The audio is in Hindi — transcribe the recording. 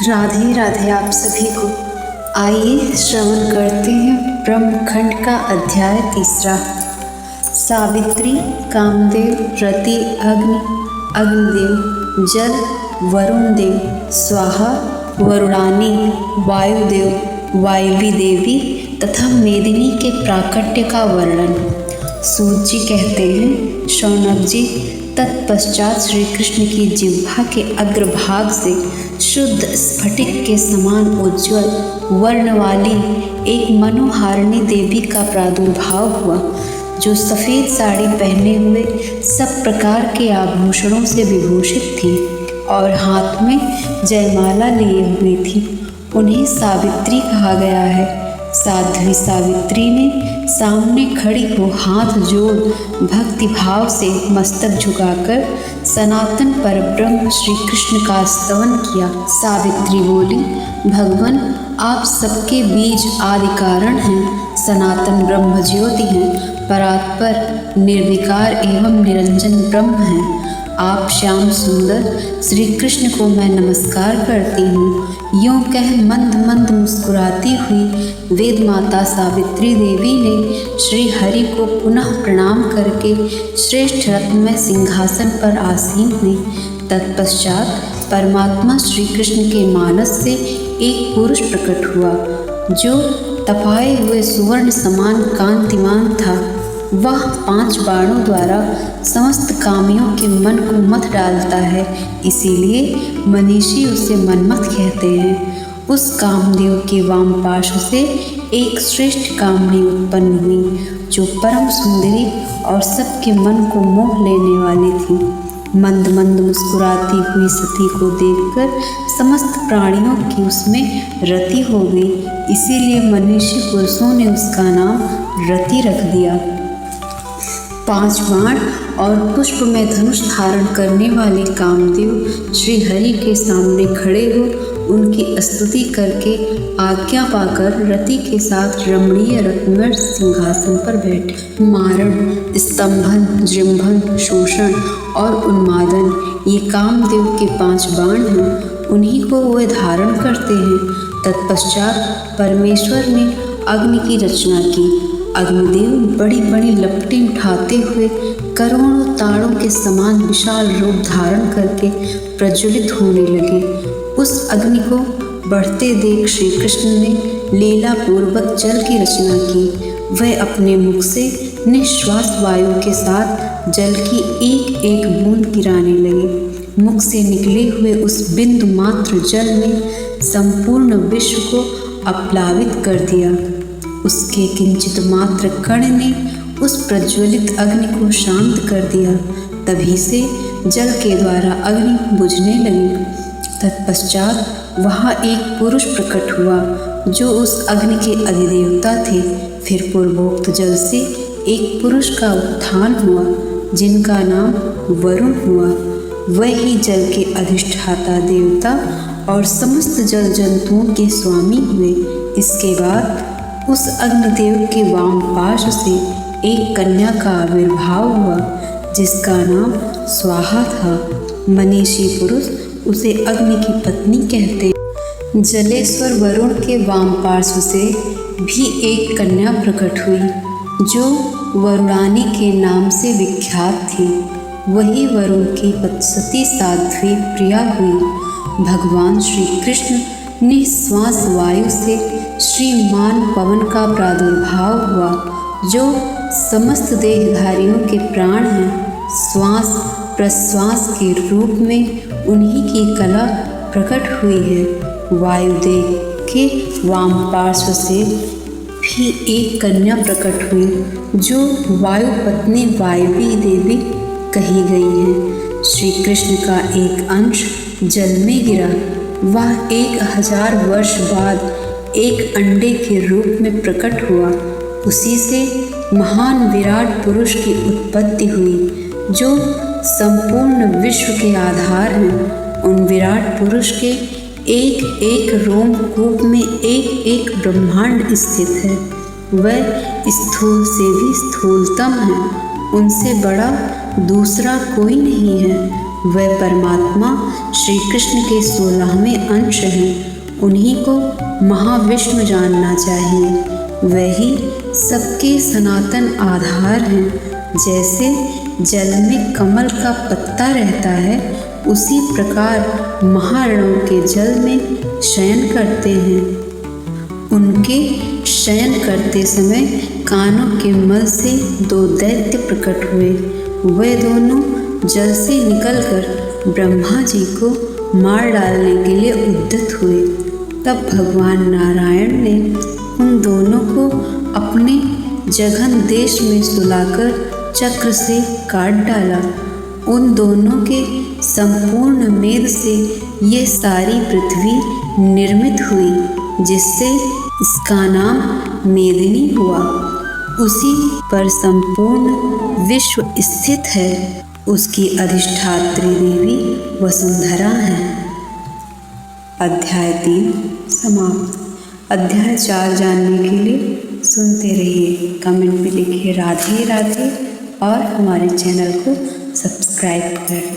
राधे राधे आप सभी को। आइए श्रवण करते हैं ब्रह्मखंड का अध्याय 3। सावित्री, कामदेव, रति, अग्नि, अग्निदेव, जल, वरुण देव, स्वाहा, वरुणानी, वायुदेव, वायवी देवी तथा मेदिनी के प्राकट्य का वर्णन। सूत जी कहते हैं, शौनक जी, तत्पश्चात श्री कृष्ण की जिह्वा के अग्रभाग से शुद्ध स्फटिक के समान उज्ज्वल वर्ण वाली एक मनोहारिणी देवी का प्रादुर्भाव हुआ, जो सफ़ेद साड़ी पहने हुए सब प्रकार के आभूषणों से विभूषित थी और हाथ में जयमाला लिए हुई थी। उन्हें सावित्री कहा गया है। साध्वी सावित्री ने सामने खड़ी हो हाथ जोड़ भक्ति भाव से मस्तक झुकाकर सनातन परब्रह्म श्री कृष्ण का स्तवन किया। सावित्री बोली, भगवान, आप सबके बीज आदि कारण हैं, सनातन ब्रह्म ज्योति हैं, परात्पर निर्विकार एवं निरंजन ब्रह्म हैं। आप श्याम सुंदर श्री कृष्ण को मैं नमस्कार करती हूँ। यूँ कह मंद मंद मुस्कुराती हुई वेद माता सावित्री देवी ने श्री हरि को पुनः प्रणाम करके श्रेष्ठ रत्नमय सिंहासन पर आसीन हुई। तत्पश्चात परमात्मा श्री कृष्ण के मानस से एक पुरुष प्रकट हुआ, जो तपाए हुए सुवर्ण समान कांतिमान था। वह 5 बाणों द्वारा समस्त कामियों के मन को मथ डालता है, इसीलिए मनीषी उसे मनमथ कहते हैं। उस कामदेव के वाम पार्श्व से एक श्रेष्ठ कामनी उत्पन्न हुई, जो परम सुंदरी और सबके मन को मोह लेने वाली थी। मंद मंद मुस्कुराती हुई सती को देखकर समस्त प्राणियों की उसमें रति हो गई, इसीलिए मनीषी पुरुषों ने उसका नाम रति रख दिया। 5 बाण और पुष्प में धनुष धारण करने वाले कामदेव श्री हरि के सामने खड़े हो उनकी स्तुति करके आज्ञा पाकर रति के साथ रमणीय रत्नमय सिंहासन पर बैठे। मारण, स्तंभन, जृंभन, शोषण और उन्मादन, ये कामदेव के 5 बाण हैं, उन्हीं को वे धारण करते हैं। तत्पश्चात परमेश्वर ने अग्नि की रचना की। अग्निदेव बड़ी बड़ी लपटें उठाते हुए करोड़ों तारों के समान विशाल रूप धारण करके प्रज्वलित होने लगे। उस अग्नि को बढ़ते देख श्री कृष्ण ने लीला पूर्वक जल की रचना की। वह अपने मुख से निश्वास वायु के साथ जल की एक एक बूंद गिराने लगे। मुख से निकले हुए उस बिंदु मात्र जल ने संपूर्ण विश्व को आप्लावित कर दिया। उसके किंचित मात्र कण ने उस प्रज्वलित अग्नि को शांत कर दिया। तभी से जल के द्वारा अग्नि बुझने लगी। तत्पश्चात वहाँ एक पुरुष प्रकट हुआ, जो उस अग्नि के अधिदेवता थे। फिर पूर्वोक्त जल से एक पुरुष का उत्थान हुआ, जिनका नाम वरुण हुआ। वही जल के अधिष्ठाता देवता और समस्त जल जंतुओं के स्वामी हुए। इसके बाद उस अग्निदेव के वाम पार्श्व से एक कन्या का आविर्भाव हुआ, जिसका नाम स्वाहा था। मनीषी पुरुष उसे अग्नि की पत्नी कहते। जलेश्वर वरुण के वाम पार्श्व से भी एक कन्या प्रकट हुई, जो वरुणानी के नाम से विख्यात थी। वही वरुण की सती साध्वी प्रिया हुई। भगवान श्री कृष्ण निःश्वास वायु से श्रीमान पवन का प्रादुर्भाव हुआ, जो समस्त देहधारियों के प्राण हैं। श्वास प्रश्वास के रूप में उन्हीं की कला प्रकट हुई है। वायुदेव के वाम पार्श्व से भी एक कन्या प्रकट हुई, जो वायु पत्नी वायवी देवी कही गई है। श्री कृष्ण का एक अंश जल में गिरा। वह 1000 वर्ष बाद एक अंडे के रूप में प्रकट हुआ। उसी से महान विराट पुरुष की उत्पत्ति हुई, जो संपूर्ण विश्व के आधार हैं। उन विराट पुरुष के एक एक रोमकूप में एक एक ब्रह्मांड स्थित है। वह स्थूल से भी स्थूलतम है। उनसे बड़ा दूसरा कोई नहीं है। वह परमात्मा श्री कृष्ण के 16वें अंश हैं। उन्हीं को महाविष्णु जानना चाहिए। वही सबके सनातन आधार हैं। जैसे जल में कमल का पत्ता रहता है, उसी प्रकार महारणों के जल में शयन करते हैं। उनके शयन करते समय कानों के मल से 2 दैत्य प्रकट हुए। वे दोनों जल से निकलकर ब्रह्मा जी को मार डालने के लिए उद्यत हुए। तब भगवान नारायण ने उन दोनों को अपने जघन देश में सुलाकर चक्र से काट डाला। उन दोनों के संपूर्ण मेद से ये सारी पृथ्वी निर्मित हुई, जिससे इसका नाम मेदिनी हुआ। उसी पर संपूर्ण विश्व स्थित है। उसकी अधिष्ठात्री देवी वसुंधरा है। अध्याय 3 समाप्त। अध्याय 4 जानने के लिए सुनते रहिए। कमेंट में लिखिए राधे राधे और हमारे चैनल को सब्सक्राइब करें।